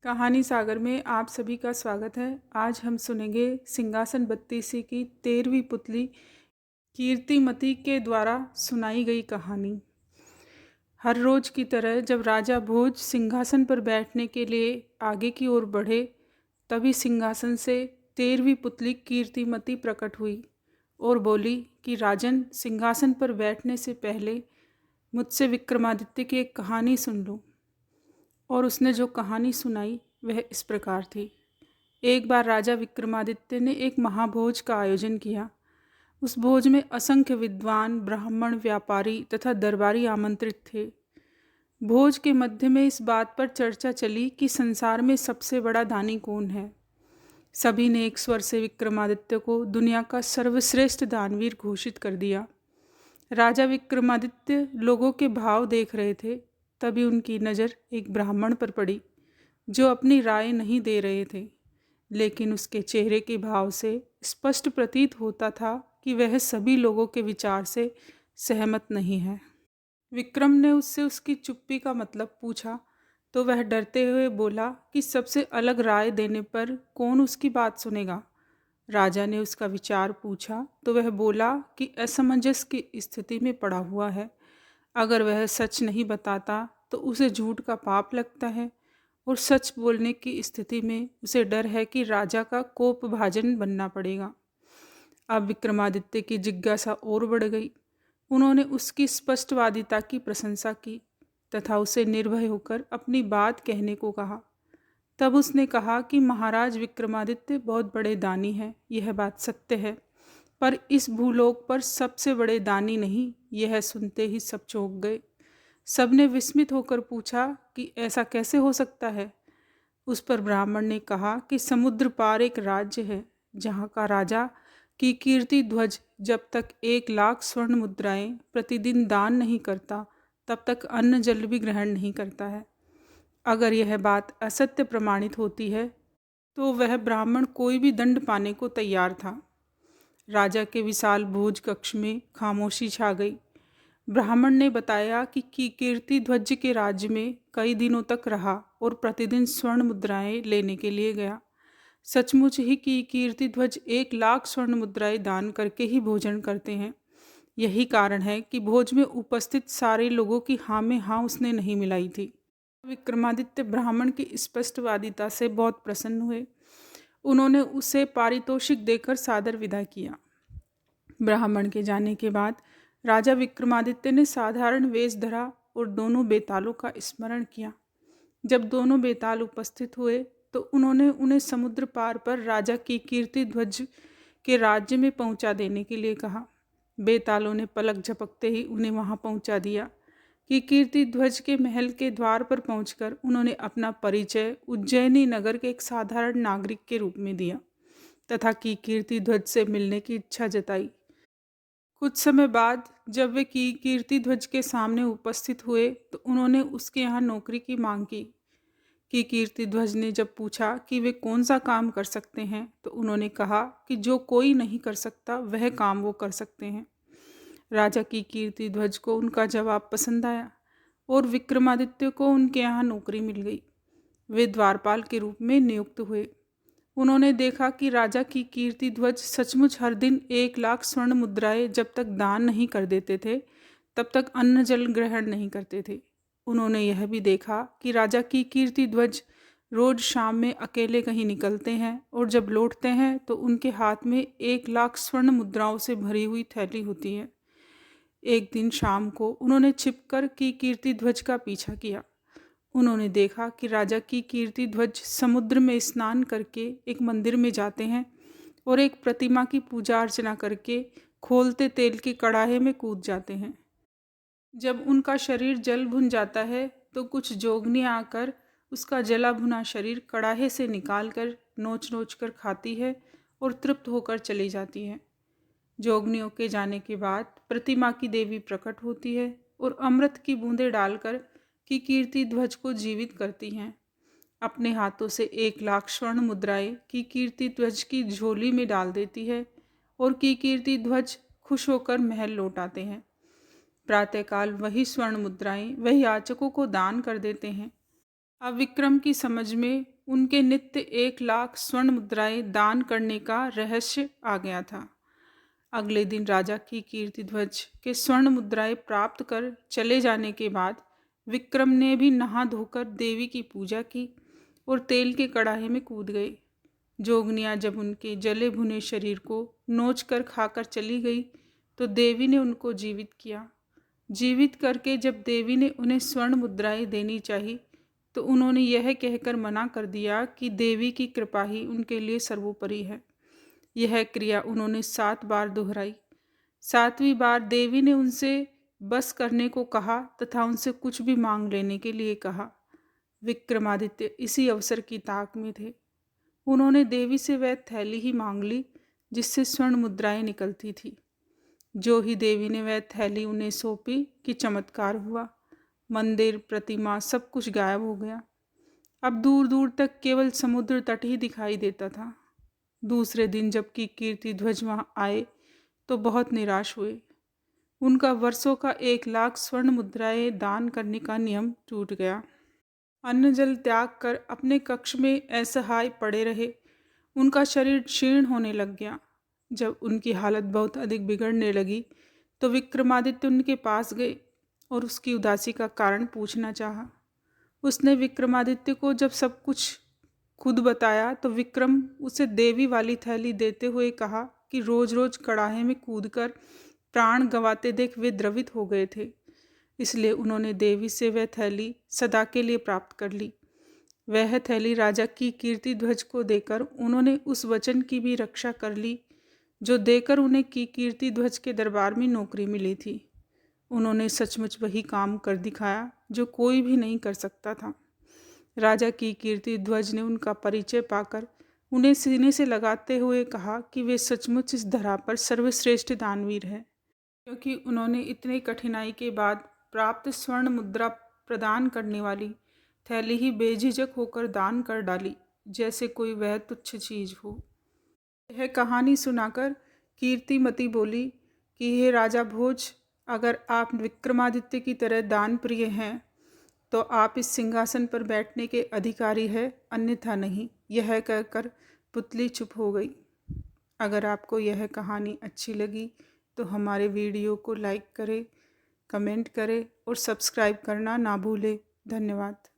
कहानी सागर में आप सभी का स्वागत है। आज हम सुनेंगे सिंहासन बत्तीसी की 13वीं पुतली कीर्तिमती के द्वारा सुनाई गई कहानी। हर रोज की तरह जब राजा भोज सिंहासन पर बैठने के लिए आगे की ओर बढ़े, तभी सिंहासन से 13वीं पुतली कीर्तिमती प्रकट हुई और बोली कि राजन, सिंहासन पर बैठने से पहले मुझसे विक्रमादित्य की एक कहानी सुन लो। और उसने जो कहानी सुनाई वह इस प्रकार थी। एक बार राजा विक्रमादित्य ने एक महाभोज का आयोजन किया। उस भोज में असंख्य विद्वान, ब्राह्मण, व्यापारी तथा दरबारी आमंत्रित थे। भोज के मध्य में इस बात पर चर्चा चली कि संसार में सबसे बड़ा दानी कौन है। सभी ने एक स्वर से विक्रमादित्य को दुनिया का सर्वश्रेष्ठ दानवीर घोषित कर दिया। राजा विक्रमादित्य लोगों के भाव देख रहे थे। तभी उनकी नज़र एक ब्राह्मण पर पड़ी जो अपनी राय नहीं दे रहे थे, लेकिन उसके चेहरे के भाव से स्पष्ट प्रतीत होता था कि वह सभी लोगों के विचार से सहमत नहीं है। विक्रम ने उससे उसकी चुप्पी का मतलब पूछा तो वह डरते हुए बोला कि सबसे अलग राय देने पर कौन उसकी बात सुनेगा। राजा ने उसका विचार पूछा तो वह बोला कि असमंजस की स्थिति में पड़ा हुआ है। अगर वह सच नहीं बताता तो उसे झूठ का पाप लगता है और सच बोलने की स्थिति में उसे डर है कि राजा का कोपभाजन बनना पड़ेगा। अब विक्रमादित्य की जिज्ञासा और बढ़ गई। उन्होंने उसकी स्पष्टवादिता की प्रशंसा की तथा उसे निर्भय होकर अपनी बात कहने को कहा। तब उसने कहा कि महाराज विक्रमादित्य बहुत बड़े दानी हैं, यह बात सत्य है, पर इस भूलोक पर सबसे बड़े दानी नहीं। यह सुनते ही सब चौंक गए। सबने विस्मित होकर पूछा कि ऐसा कैसे हो सकता है। उस पर ब्राह्मण ने कहा कि समुद्र पार एक राज्य है जहाँ का राजा की कीर्ति ध्वज जब तक 1 लाख स्वर्ण मुद्राएं प्रतिदिन दान नहीं करता, तब तक अन्न जल भी ग्रहण नहीं करता है। अगर यह बात असत्य प्रमाणित होती है तो वह ब्राह्मण कोई भी दंड पाने को तैयार था। राजा के विशाल भोज कक्ष में खामोशी छा गई। ब्राह्मण ने बताया कि कीर्ति ध्वज के राज्य में कई दिनों तक रहा और प्रतिदिन स्वर्ण मुद्राएं लेने के लिए गया। सचमुच ही की कीर्ति ध्वज 1 लाख स्वर्ण मुद्राएं दान करके ही भोजन करते हैं। यही कारण है कि भोज में उपस्थित सारे लोगों की हाँ में हाँ उसने नहीं मिलाई थी। विक्रमादित्य ब्राह्मण की स्पष्टवादिता से बहुत प्रसन्न हुए। उन्होंने उसे पारितोषिक देकर सादर विदा किया। ब्राह्मण के जाने के बाद राजा विक्रमादित्य ने साधारण वेश धरा और दोनों बेतालों का स्मरण किया। जब दोनों बेताल उपस्थित हुए तो उन्होंने उन्हें समुद्र पार पर राजा की कीर्ति ध्वज के राज्य में पहुंचा देने के लिए कहा। बेतालों ने पलक झपकते ही उन्हें वहां पहुंचा दिया। कि कीर्ति ध्वज के महल के द्वार पर पहुंचकर उन्होंने अपना परिचय उज्जैनी नगर के एक साधारण नागरिक के रूप में दिया तथा की कीर्ति ध्वज से मिलने की इच्छा जताई। कुछ समय बाद जब वे कीर्ति ध्वज के सामने उपस्थित हुए तो उन्होंने उसके यहाँ नौकरी की मांग की। कि कीर्ति ध्वज ने जब पूछा कि वे कौन सा काम कर सकते हैं तो उन्होंने कहा कि जो कोई नहीं कर सकता वह काम वो कर सकते हैं। राजा की कीर्ति ध्वज को उनका जवाब पसंद आया और विक्रमादित्य को उनके यहाँ नौकरी मिल गई। वे द्वारपाल के रूप में नियुक्त हुए। उन्होंने देखा कि राजा की कीर्ति ध्वज सचमुच हर दिन 1 लाख स्वर्ण मुद्राएं जब तक दान नहीं कर देते थे, तब तक अन्न जल ग्रहण नहीं करते थे। उन्होंने यह भी देखा कि राजा की कीर्ति ध्वज रोज शाम में अकेले कहीं निकलते हैं और जब लौटते हैं तो उनके हाथ में 1 लाख स्वर्ण मुद्राओं से भरी हुई थैली होती है। एक दिन शाम को उन्होंने छिपकर की कीर्ति ध्वज का पीछा किया। उन्होंने देखा कि राजा की कीर्ति ध्वज समुद्र में स्नान करके एक मंदिर में जाते हैं और एक प्रतिमा की पूजा अर्चना करके खोलते तेल के कड़ाहे में कूद जाते हैं। जब उनका शरीर जल भुन जाता है तो कुछ जोगनियाँ आकर उसका जला भुना शरीर कड़ाहे से निकाल कर नोच नोच कर खाती है और तृप्त होकर चली जाती है। जोगनियों के जाने के बाद प्रतिमा की देवी प्रकट होती है और अमृत की बूंदें डालकर की कीर्ति ध्वज को जीवित करती हैं। अपने हाथों से 1 लाख स्वर्ण मुद्राएं की कीर्ति ध्वज की झोली में डाल देती है और की कीर्ति ध्वज खुश होकर महल लौट आते हैं। प्रातःकाल वही स्वर्ण मुद्राएं वही याचकों को दान कर देते हैं। अब विक्रम की समझ में उनके नित्य 1,00,000 स्वर्ण मुद्राएं दान करने का रहस्य आ गया था। अगले दिन राजा की कीर्तिध्वज के स्वर्ण मुद्राएं प्राप्त कर चले जाने के बाद विक्रम ने भी नहा धोकर देवी की पूजा की और तेल के कड़ाहे में कूद गए। जोगनियाँ जब उनके जले भुने शरीर को नोच कर खाकर चली गई तो देवी ने उनको जीवित किया। जीवित करके जब देवी ने उन्हें स्वर्ण मुद्राएं देनी चाहिए तो उन्होंने यह कहकर मना कर दिया कि देवी की कृपा ही उनके लिए सर्वोपरि है। यह क्रिया उन्होंने 7 बार दोहराई। 7वीं बार देवी ने उनसे बस करने को कहा तथा उनसे कुछ भी मांग लेने के लिए कहा। विक्रमादित्य इसी अवसर की ताक में थे। उन्होंने देवी से वह थैली ही मांग ली जिससे स्वर्ण मुद्राएं निकलती थी। जो ही देवी ने वह थैली उन्हें सौंपी कि चमत्कार हुआ। मंदिर, प्रतिमा सब कुछ गायब हो गया। अब दूर दूर तक केवल समुद्र तट ही दिखाई देता था। दूसरे दिन जबकि कीर्तिध्वज वहाँ आए तो बहुत निराश हुए। उनका वर्षों का 1,00,000 स्वर्ण मुद्राएं दान करने का नियम टूट गया। अन्न जल त्याग कर अपने कक्ष में असहाय पड़े रहे। उनका शरीर क्षीण होने लग गया। जब उनकी हालत बहुत अधिक बिगड़ने लगी तो विक्रमादित्य उनके पास गए और उसकी उदासी का कारण पूछना चाहा। उसने विक्रमादित्य को जब सब कुछ खुद बताया तो विक्रम उसे देवी वाली थैली देते हुए कहा कि रोज रोज कड़ाहे में कूदकर प्राण गंवाते देख वे द्रवित हो गए थे, इसलिए उन्होंने देवी से वह थैली सदा के लिए प्राप्त कर ली। वह थैली राजा की कीर्तिध्वज को देकर उन्होंने उस वचन की भी रक्षा कर ली जो देकर उन्हें की कीर्तिध्वज के दरबार में नौकरी मिली थी। उन्होंने सचमुच वही काम कर दिखाया जो कोई भी नहीं कर सकता था। राजा की कीर्तिध्वज ने उनका परिचय पाकर उन्हें सीने से लगाते हुए कहा कि वे सचमुच इस धरा पर सर्वश्रेष्ठ दानवीर हैं, क्योंकि उन्होंने इतनी कठिनाई के बाद प्राप्त स्वर्ण मुद्रा प्रदान करने वाली थैली ही बेझिझक होकर दान कर डाली, जैसे कोई वह तुच्छ चीज हो। यह कहानी सुनाकर कीर्तिमती बोली कि हे राजा भोज, अगर आप विक्रमादित्य की तरह दान प्रिय हैं तो आप इस सिंहासन पर बैठने के अधिकारी हैं, अन्यथा नहीं। यह कहकर पुतली चुप हो गई। अगर आपको यह कहानी अच्छी लगी तो हमारे वीडियो को लाइक करें, कमेंट करें और सब्सक्राइब करना ना भूलें। धन्यवाद।